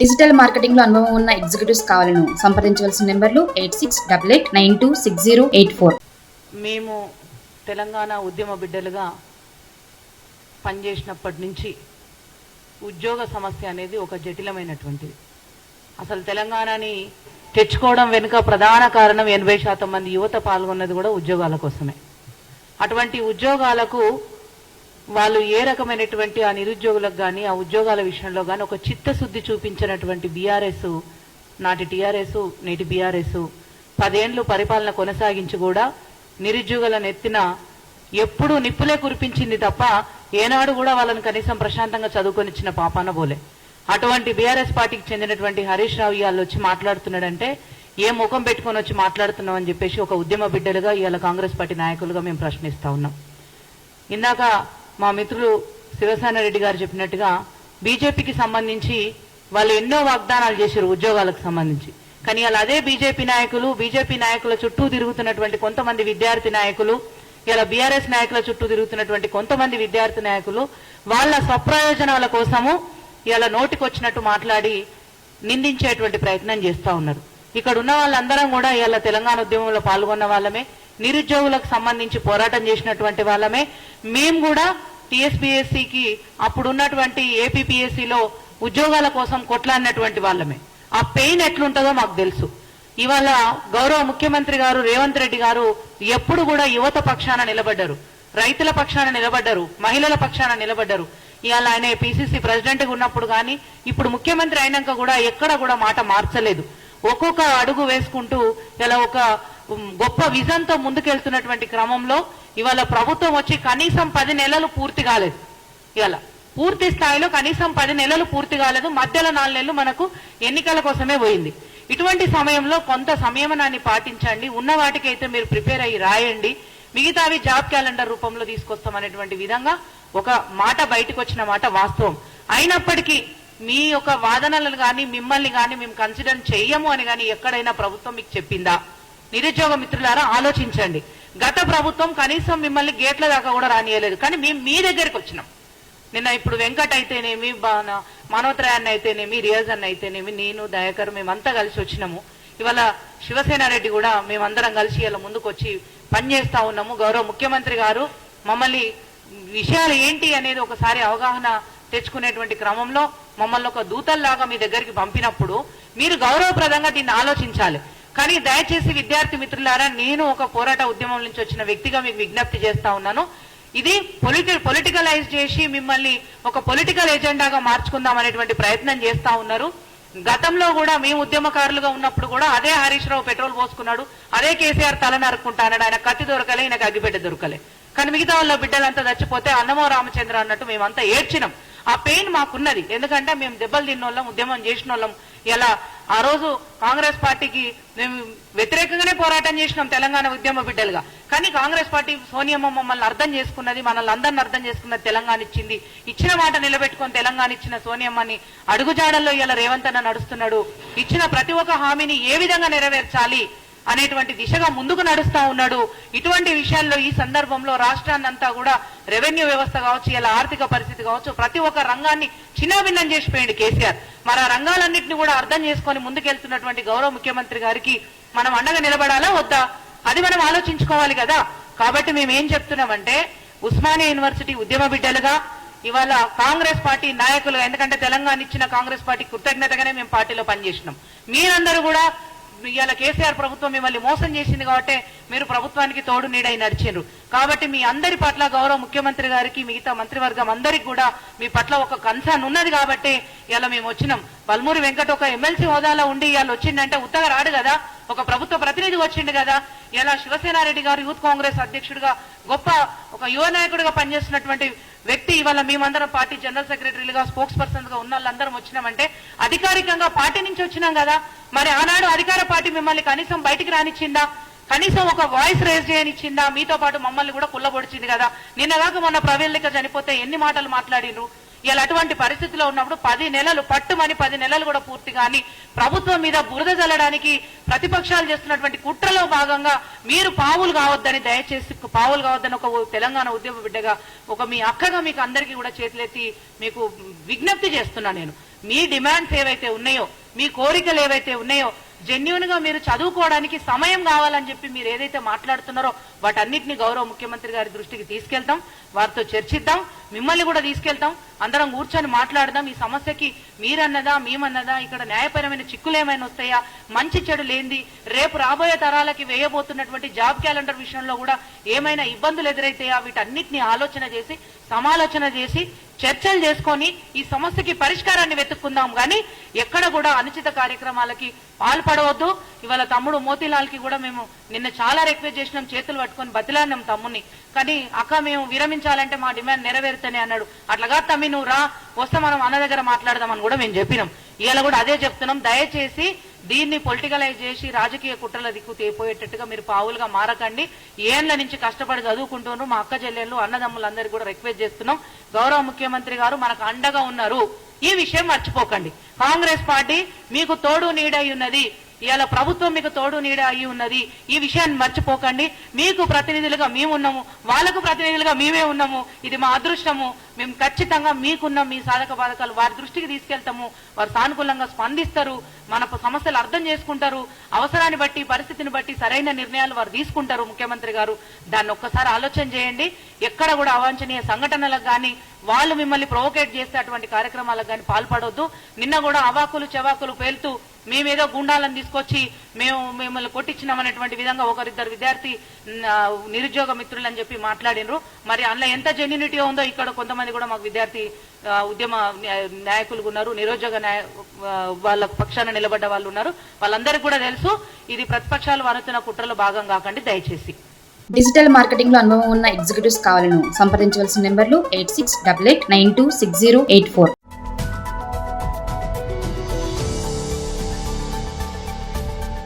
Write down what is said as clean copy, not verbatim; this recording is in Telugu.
డిజిటల్ మార్కెటింగ్ లో అనుభవం ఉన్న ఎగ్జిక్యూటివ్స్ కావాలను సంప్రదించవలసిన నెంబర్లు 8688926084. మేము తెలంగాణ ఉద్యమ బిడ్డలుగా పనిచేసినప్పటి నుంచి ఉద్యోగ సమస్య అనేది ఒక జటిలమైనటువంటిది. అసలు తెలంగాణని తెచ్చుకోవడం వెనుక ప్రధాన కారణం 80% మంది యువత పాల్గొన్నది కూడా ఉద్యోగాల కోసమే. అటువంటి ఉద్యోగాలకు వాళ్ళు ఏ రకమైనటువంటి ఆ నిరుద్యోగులకు కానీ ఆ ఉద్యోగాల విషయంలో కానీ ఒక చిత్తశుద్ధి చూపించినటువంటి బీఆర్ఎస్, నాటి టీఆర్ఎస్ నేటి బీఆర్ఎస్ 10 ఏళ్లు పరిపాలన కొనసాగించి కూడా నిరుద్యోగులను ఎత్తిన ఎప్పుడూ నిప్పులే కురిపించింది తప్ప ఏనాడు కూడా వాళ్ళని కనీసం ప్రశాంతంగా చదువుకొనిచ్చిన పాపాన పోలే. అటువంటి బీఆర్ఎస్ పార్టీకి చెందినటువంటి హరీష్ రావు ఇవాళ వచ్చి మాట్లాడుతున్నాడంటే ఏ ముఖం పెట్టుకొని వచ్చి మాట్లాడుతున్నాం అని చెప్పేసి ఒక ఉద్యమ బిడ్డలుగా ఇవాళ కాంగ్రెస్ పార్టీ నాయకులుగా మేము ప్రశ్నిస్తా ఉన్నాం. ఇందాక మా మిత్రులు శివసేన రెడ్డి గారు చెప్పినట్టుగా బీజేపీకి సంబంధించి వాళ్ళు ఎన్నో వాగ్దానాలు చేశారు ఉద్యోగాలకు సంబంధించి. కానీ అలా అదే బీజేపీ నాయకుల చుట్టూ తిరుగుతున్నటువంటి కొంతమంది విద్యార్థి నాయకులు, ఇలా బీఆర్ఎస్ నాయకుల చుట్టూ తిరుగుతున్నటువంటి కొంతమంది విద్యార్థి నాయకులు వాళ్ళ స్వప్రయోజనాల కోసము ఇలా నోటికొచ్చినట్టు మాట్లాడి నిందించేటువంటి ప్రయత్నం చేస్తూ ఉన్నారు. ఇక్కడ ఉన్న వాళ్ళందరం కూడా ఇలా తెలంగాణ ఉద్యమంలో పాల్గొన్న వాళ్ళమే, నిరుద్యోగులకు సంబంధించి పోరాటం చేసినటువంటి వాళ్ళమే. మేము కూడా టీఎస్పీఎస్సీకి అప్పుడున్నటువంటి ఏపీపీఎస్సీలో ఉద్యోగాల కోసం కొట్లాడినటువంటి వాళ్ళమే. ఆ పెయిన్ ఎట్లుంటుందో మాకు తెలుసు. ఇవాళ గౌరవ ముఖ్యమంత్రి గారు రేవంత్ రెడ్డి గారు ఎప్పుడు కూడా యువత పక్షాన నిలబడ్డారు, రైతుల పక్షాన నిలబడ్డారు, మహిళల పక్షాన నిలబడ్డారు. ఇవాళ ఆయన పిసిసి ప్రెసిడెంట్ గా ఉన్నప్పుడు కానీ ఇప్పుడు ముఖ్యమంత్రి అయినాక కూడా ఎక్కడ కూడా మాట మార్చలేదు. ఒక్కొక్క అడుగు వేసుకుంటూ ఇలా ఒక గొప్ప విజన్ తో ముందుకెళ్తున్నటువంటి క్రమంలో ఇవాళ ప్రభుత్వం వచ్చి కనీసం 10 నెలలు పూర్తి కాలేదు. ఇవాళ పూర్తి స్థాయిలో కనీసం 10 నెలలు పూర్తి కాలేదు. మధ్యలో 4 నెలలు మనకు ఎన్నికల కోసమే పోయింది. ఇటువంటి సమయంలో కొంత సంయమనాన్ని పాటించండి. ఉన్న వాటికైతే మీరు ప్రిపేర్ అయ్యి రాయండి, మిగతావి జాబ్ క్యాలెండర్ రూపంలో తీసుకొస్తామనేటువంటి విధంగా ఒక మాట బయటకు వచ్చిన మాట వాస్తవం. అయినప్పటికీ మీ యొక్క వాదనలను కానీ మిమ్మల్ని కానీ మేము కన్సిడర్ చెయ్యము అని కానీ ఎక్కడైనా ప్రభుత్వం మీకు చెప్పిందా? నిరుద్యోగ మిత్రులారా ఆలోచించండి. గత ప్రభుత్వం కనీసం మిమ్మల్ని గేట్ల దాకా కూడా రానియలేదు, కానీ మేము మీ దగ్గరికి వచ్చినాం. నిన్న ఇప్పుడు వెంకట్ అయితేనేమి, మనోత్రయాన్ని అయితేనేమి, రియాజ్ అన్న అయితేనేమి, నేను దయాకర్ మేమంతా కలిసి వచ్చినాము. ఇవాళ శివసేన రెడ్డి కూడా మేమందరం కలిసి ఇలా ముందుకు వచ్చి పనిచేస్తా ఉన్నాము. గౌరవ ముఖ్యమంత్రి గారు మమ్మల్ని విషయాలు ఏంటి అనేది ఒకసారి అవగాహన తెచ్చుకునేటువంటి క్రమంలో మమ్మల్ని ఒక దూతల్లాగా మీ దగ్గరికి పంపినప్పుడు మీరు గౌరవప్రదంగా దీన్ని ఆలోచించాలి. కానీ దయచేసి విద్యార్థి మిత్రులారా, నేను ఒక పోరాట ఉద్యమం నుంచి వచ్చిన వ్యక్తిగా మీకు విజ్ఞప్తి చేస్తా ఉన్నాను. ఇది పొలిటికలైజ్ చేసి మిమ్మల్ని ఒక పొలిటికల్ ఎజెండాగా మార్చుకుందాం అనేటువంటి ప్రయత్నం చేస్తా ఉన్నారు. గతంలో కూడా మేము ఉద్యమకారులుగా ఉన్నప్పుడు కూడా అదే హరీష్ రావు పెట్రోల్ పోసుకున్నాడు, అదే కేసీఆర్ తల నరుక్కుంటాడు. ఆయన కత్తి దొరకలే, ఆయనకు అగ్గిపెట్ట దొరకలే. కానీ మిగతా వాళ్ళ బిడ్డలంతా చచ్చిపోతే అన్నమో రామచంద్ర అన్నట్టు మేమంతా ఏడ్చినాం. ఆ పెయిన్ మాకున్నది, ఎందుకంటే మేము దెబ్బలు తిన్నోళ్ళం, ఉద్యమం చేసిన వాళ్ళం. ఇలా ఆ రోజు కాంగ్రెస్ పార్టీకి మేము వ్యతిరేకంగానే పోరాటం చేసినాం తెలంగాణ ఉద్యమ బిడ్డలుగా. కానీ కాంగ్రెస్ పార్టీ సోనియమ్మ మమ్మల్ని అర్థం చేసుకున్నది, మనల్ని అందరిని అర్థం చేసుకున్నది, తెలంగాణ ఇచ్చింది. ఇచ్చిన మాట నిలబెట్టుకొని తెలంగాణ ఇచ్చిన సోనియమ్మని అడుగుజాడల్లో ఇలా రేవంత్ అన్న నడుస్తున్నాడు. ఇచ్చిన ప్రతి ఒక్క హామీని ఏ విధంగా నెరవేర్చాలి అనేటువంటి దిశగా ముందుకు నడుస్తా ఉన్నాడు. ఇటువంటి విషయాల్లో ఈ సందర్భంలో రాష్ట్రాన్నంతా కూడా రెవెన్యూ వ్యవస్థ కావచ్చు, ఇలా ఆర్థిక పరిస్థితి కావచ్చు, ప్రతి ఒక్క రంగాన్ని చిన్నభిన్నం చేసిపోయింది కేసీఆర్. మరి ఆ రంగాలన్నింటినీ కూడా అర్థం చేసుకొని ముందుకెళ్తున్నటువంటి గౌరవ ముఖ్యమంత్రి గారికి మనం అండగా నిలబడాలా వద్దా? అది మనం ఆలోచించుకోవాలి కదా. కాబట్టి మేము ఏం చెప్తున్నామంటే, ఉస్మానియా యూనివర్సిటీ ఉద్యమ బిడ్డలుగా ఇవాళ కాంగ్రెస్ పార్టీ నాయకులుగా, ఎందుకంటే తెలంగాణ ఇచ్చిన కాంగ్రెస్ పార్టీ కృతజ్ఞతగానే మేము పార్టీలో పనిచేసినాం. మీరందరూ కూడా ఇవాళ కేసీఆర్ ప్రభుత్వం మిమ్మల్ని మోసం చేసింది కాబట్టి మీరు ప్రభుత్వానికి తోడు నీడై నడిచిండ్రు. కాబట్టి మీ అందరి పట్ల గౌరవ ముఖ్యమంత్రి గారికి, మిగతా మంత్రివర్గం అందరికి కూడా మీ పట్ల ఒక కన్సర్న్ ఉన్నది కాబట్టి ఇలా మేము వచ్చినాం. పల్మూరి వెంకట్ ఒక ఎమ్మెల్సీ హోదాలో ఉండి ఇవాళ వచ్చిందంటే ఉత్తగా రాడు కదా, ఒక ప్రభుత్వ ప్రతినిధి వచ్చిండు కదా. ఇలా శివసేనారెడ్డి గారు యూత్ కాంగ్రెస్ అధ్యక్షుడిగా గొప్ప ఒక యువ నాయకుడిగా పనిచేస్తున్నటువంటి వ్యక్తి ఇవాళ మేమందరం పార్టీ జనరల్ సెక్రటరీలుగా, స్పోక్స్ పర్సన్స్ గా ఉన్న వాళ్ళందరం వచ్చినామంటే అధికారికంగా పార్టీ నుంచి వచ్చినాం కదా. మరి ఆనాడు అధికార పార్టీ మిమ్మల్ని కనీసం బయటికి రానిచ్చిందా? కనీసం ఒక వాయిస్ రేజ్ చేయనిచ్చిందా? మీతో పాటు మమ్మల్ని కూడా కుల్లబొడిచింది కదా. నిన్నగాక మొన్న ప్రవీణ్ లెక్క చనిపోతే ఎన్ని మాటలు మాట్లాడినరు. ఇలా అటువంటి పరిస్థితిలో ఉన్నప్పుడు 10 నెలలు పట్టుమని 10 నెలలు కూడా పూర్తి కానీ ప్రభుత్వం మీద బురద జల్లడానికి ప్రతిపక్షాలు చేస్తున్నటువంటి కుట్రలో భాగంగా మీరు పావులు కావద్దని, దయచేసి పావులు కావద్దని ఒక తెలంగాణ ఉద్యమ బిడ్డగా, ఒక మీ అక్కగా మీకు అందరికీ కూడా చేతులెత్తి మీకు విజ్ఞప్తి చేస్తున్నా. నేను మీ డిమాండ్స్ ఏవైతే ఉన్నాయో, మీ కోరికలు ఏవైతే ఉన్నాయో, జెన్యూన్ గా మీరు చదువుకోవడానికి సమయం కావాలని చెప్పి మీరు ఏదైతే మాట్లాడుతున్నారో వాటన్నిటిని గౌరవ ముఖ్యమంత్రి గారి దృష్టికి తీసుకెళ్తాం, వారితో చర్చిద్దాం, మిమ్మల్ని కూడా తీసుకెళ్తాం, అందరం కూర్చొని మాట్లాడదాం. ఈ సమస్యకి మీరన్నదా మేమన్నదా, ఇక్కడ న్యాయపరమైన చిక్కులు ఏమైనా వస్తాయా, మంచి చెడు లేంది, రేపు రాబోయే తరాలకి వేయబోతున్నటువంటి జాబ్ క్యాలెండర్ విషయంలో కూడా ఏమైనా ఇబ్బందులు ఎదురైతాయా, వీటన్నిటిని ఆలోచన చేసి సమాలోచన చేసి చర్చలు చేసుకొని ఈ సమస్యకి పరిష్కారాన్ని వెతుక్కుందాం. కానీ ఎక్కడ కూడా అనుచిత కార్యక్రమాలకి పాల్పడవద్దు. ఇవాళ తమ్ముడు మోతీలాల్ కి కూడా మేము నిన్న చాలా రిక్వెస్ట్ చేసినాం, చేతులు పట్టుకొని బతిలాడినాం తమ్ముడిని. కానీ అక్క మేము విరమించాలంటే మా డిమాండ్ నెరవేరుతనే అన్నాడు. అట్లాగా తమ్మి నువ్వు రా, వస్తే మనం అన్న దగ్గర మాట్లాడదామని కూడా మేము చెప్పినాం. ఇవాళ కూడా అదే చెప్తున్నాం, దయచేసి దీన్ని పొలిటికలైజ్ చేసి రాజకీయ కుట్రల దిక్కు పోయేటట్టుగా మీరు పావులుగా మారకండి. ఏళ్ల నుంచి కష్టపడి చదువుకుంటున్నారు మా అక్క చెల్లెళ్ళు అన్నదమ్ములందరికీ కూడా రిక్వెస్ట్ చేస్తున్నాం. గౌరవ ముఖ్యమంత్రి గారు మనకు అండగా ఉన్నారు, ఈ విషయం మర్చిపోకండి. కాంగ్రెస్ పార్టీ మీకు తోడు నీడ అయి ఉన్నది, ఇవాళ ప్రభుత్వం మీకు తోడు నీడ అయి ఉన్నది, ఈ విషయాన్ని మర్చిపోకండి. మీకు ప్రతినిధులుగా మేము ఉన్నాము, వాళ్ళకు ప్రతినిధులుగా మేమే ఉన్నాము. ఇది మా అదృష్టము. మేము ఖచ్చితంగా మీకున్న మీ సాధక బాధకాలు వారి దృష్టికి తీసుకెళ్తాము. వారు సానుకూలంగా స్పందిస్తారు, మన సమస్యలు అర్థం చేసుకుంటారు, అవసరాన్ని బట్టి పరిస్థితిని బట్టి సరైన నిర్ణయాలు వారు తీసుకుంటారు. ముఖ్యమంత్రి గారు దాన్ని ఒక్కసారి ఆలోచన చేయండి. ఎక్కడ కూడా అవాంఛనీయ సంఘటనలకు కానీ, వాళ్ళు మిమ్మల్ని ప్రొవోకేట్ చేస్తే అటువంటి కార్యక్రమాలకు కానీ పాల్పడొద్దు. నిన్న కూడా అవాకులు చెవాకులు పేలుతూ మేమేదో గుండాలను తీసుకొచ్చి మేము మిమ్మల్ని కొట్టించినామనేటువంటి విధంగా ఒకరిద్దరు విద్యార్థి నిరుద్యోగ మిత్రులు అని చెప్పి మాట్లాడినరు. మరి అందులో ఎంత జెన్యూనిటీ ఉందో ఇక్కడ కొంతమంది కూడా మాకు విద్యార్థి ఉద్యమ నాయకులు ఉన్నారు, నిరుద్యోగ వాళ్ళ పక్షాన నిలబడ్డ వాళ్ళు ఉన్నారు. వాళ్ళందరికీ కూడా తెలుసు ఇది ప్రతిపక్షాలు వనుతున్న కుట్రలో భాగం కాకండి దయచేసి. డిజిటల్ మార్కెటింగ్ లో అనుభవం ఉన్న ఎగ్జిక్యూటివ్స్ కావాలను సంప్రదించవలసిన నెంబర్లు 8688926084.